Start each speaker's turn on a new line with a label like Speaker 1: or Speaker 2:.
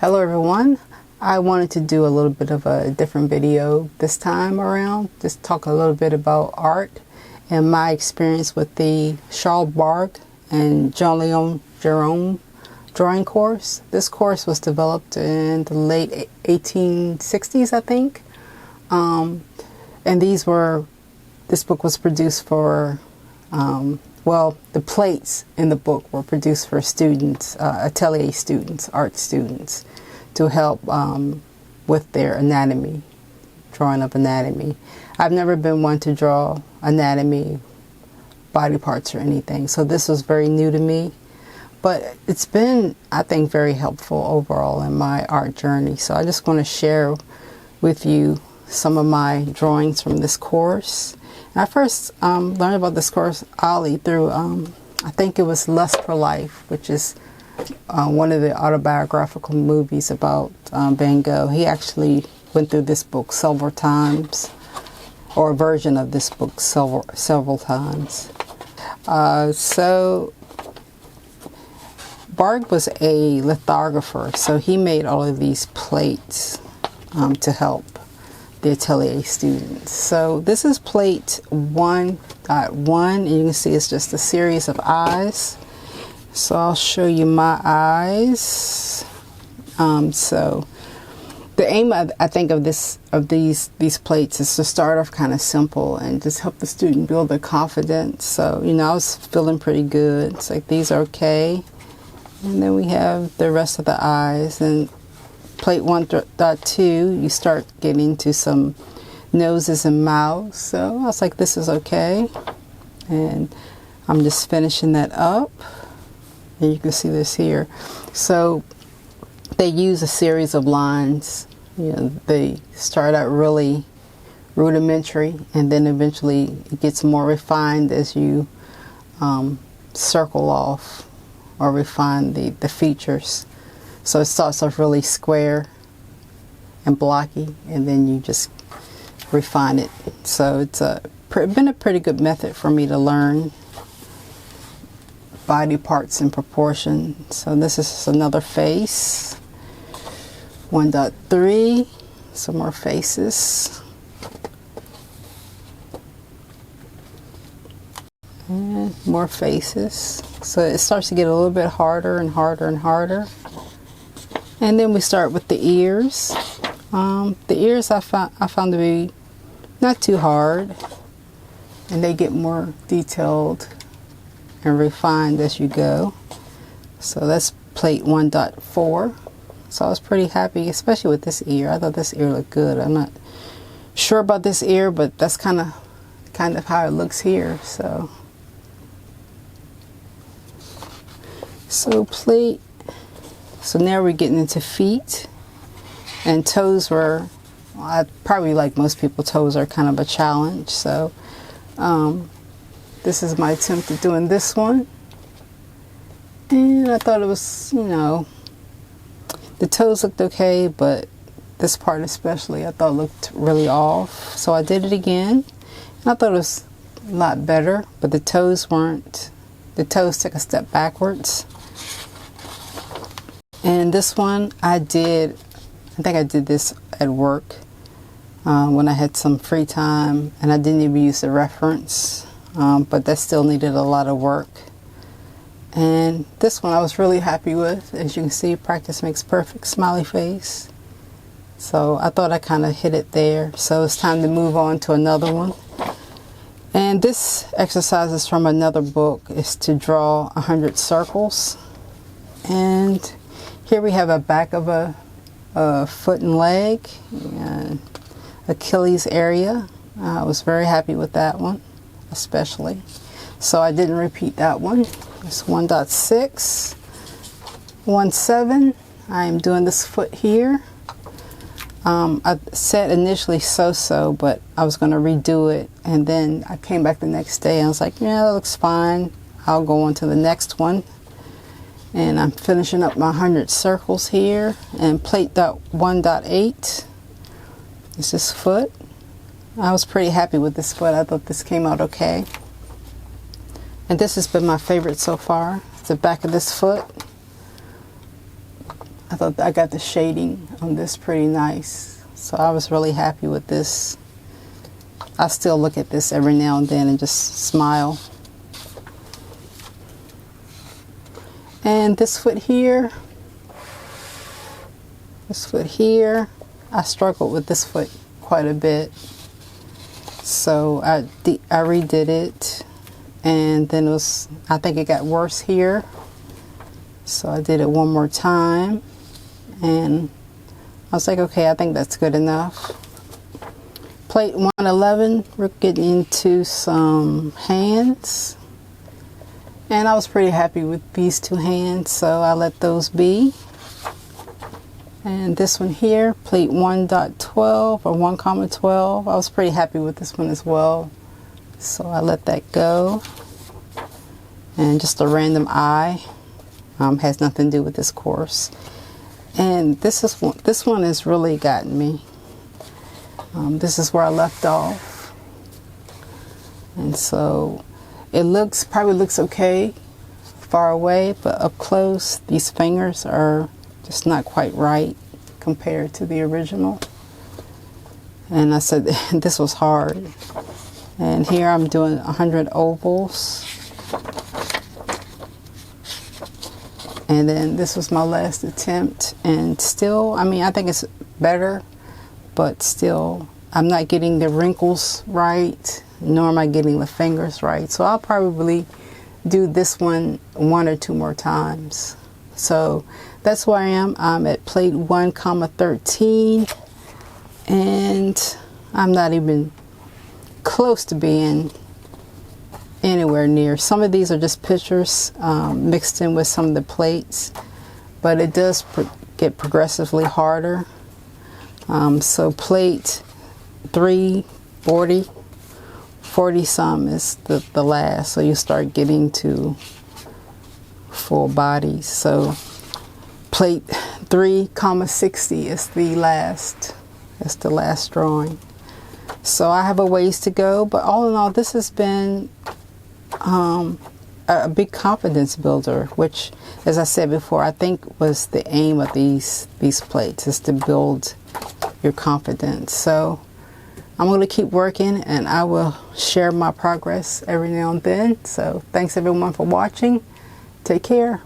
Speaker 1: Hello everyone. I wanted to do a little bit of a different video this time around. Just talk a little bit about art and my experience with the Bargue and Gerome drawing course. This course was developed in the late 1860s, I think. And this book was produced for, well, the plates in the book were produced for students, atelier students, art students, to help with their anatomy, drawing of anatomy. I've never been one to draw anatomy, body parts or anything, so this was very new to me. But it's been, I think, very helpful overall in my art journey. So I just want to share with you some of my drawings from this course. I first learned about this course, Ollie, through, I think it was Lust for Life, which is one of the autobiographical movies about Van Gogh. He actually went through this book several times, or a version of this book several times. So Bargue was a lithographer, so he made all of these plates to help the atelier students. So this is plate 1.1, and you can see it's just a series of eyes. So I'll show you my eyes. So the aim, I think, of these plates is to start off kind of simple and just help the student build their confidence. So, you know, I was feeling pretty good. It's like, these are okay. And then we have the rest of the eyes. And plate 1.2, you start getting to some noses and mouths. So I was like, this is okay. And I'm just finishing that up. And you can see this here. So they use a series of lines. You know, they start out really rudimentary, and then eventually it gets more refined as you circle off or refine the features. So it starts off really square and blocky, and then you just refine it. So it's been a pretty good method for me to learn body parts in proportion. So this is another face. 1.3, some more faces. And more faces. So it starts to get a little bit harder and harder and harder. And then we start with the ears. The ears I found to be not too hard, and they get more detailed and refined as you go. So that's plate 1.4. So I was pretty happy, especially with this ear. I thought this ear looked good. I'm not sure about this ear, but that's kind of how it looks here. So now we're getting into feet, and toes were, well, I probably, like most people, toes are kind of a challenge. So this is my attempt at doing this one. And I thought it was, you know, the toes looked okay, but this part especially I thought looked really off. So I did it again, and I thought it was a lot better, but the toes weren't. The toes took a step backwards. And this one I think I did this at work when I had some free time, and I didn't even use the reference. But that still needed a lot of work. And this one I was really happy with. As you can see, practice makes perfect, smiley face. So I thought I kind of hit it there. So it's time to move on to another one. And this exercise is from another book. It's to draw 100 circles. And here we have a back of a foot and leg, and Achilles area. I was very happy with that one, especially. So I didn't repeat that one. It's 1.6. 1.7. I am doing this foot here. I said initially so-so, but I was going to redo it, and then I came back the next day and I was like, yeah, that looks fine. I'll go on to the next one. And I'm finishing up my 100 circles here. And plate 1.8 is this foot. I was pretty happy with this foot. I thought this came out okay. And this has been my favorite so far. The back of this foot. I thought I got the shading on this pretty nice. So I was really happy with this. I still look at this every now and then and just smile. And this foot here, I struggled with this foot quite a bit. So I redid it, and then I think it got worse here. So I did it one more time, and I was like, okay, I think that's good enough. Plate 111, we're getting into some hands. And I was pretty happy with these two hands, so I let those be. And this one here, plate 1.12 or 1,12, I was pretty happy with this one as well. So I let that go. And just a random eye, has nothing to do with this course. And this one has really gotten me. This is where I left off. And so it probably looks okay far away, but up close, these fingers are just not quite right compared to the original. And I said, this was hard. And here I'm doing 100 ovals. And then this was my last attempt. And still, I mean, I think it's better, but still, I'm not getting the wrinkles right, nor am I getting the fingers right. So I'll probably do this one or two more times. So that's where I am. I'm at plate 1,13, and I'm not even close to being anywhere near. Some of these are just pictures mixed in with some of the plates, but it does get progressively harder. So plate 340, 40 some is the last, so you start getting to full bodies. So plate 3,60 is the last. That's the last drawing. So I have a ways to go, but all in all, this has been a big confidence builder, which, as I said before, I think was the aim of these plates, is to build your confidence. So I'm going to keep working, and I will share my progress every now and then. So thanks everyone for watching. Take care.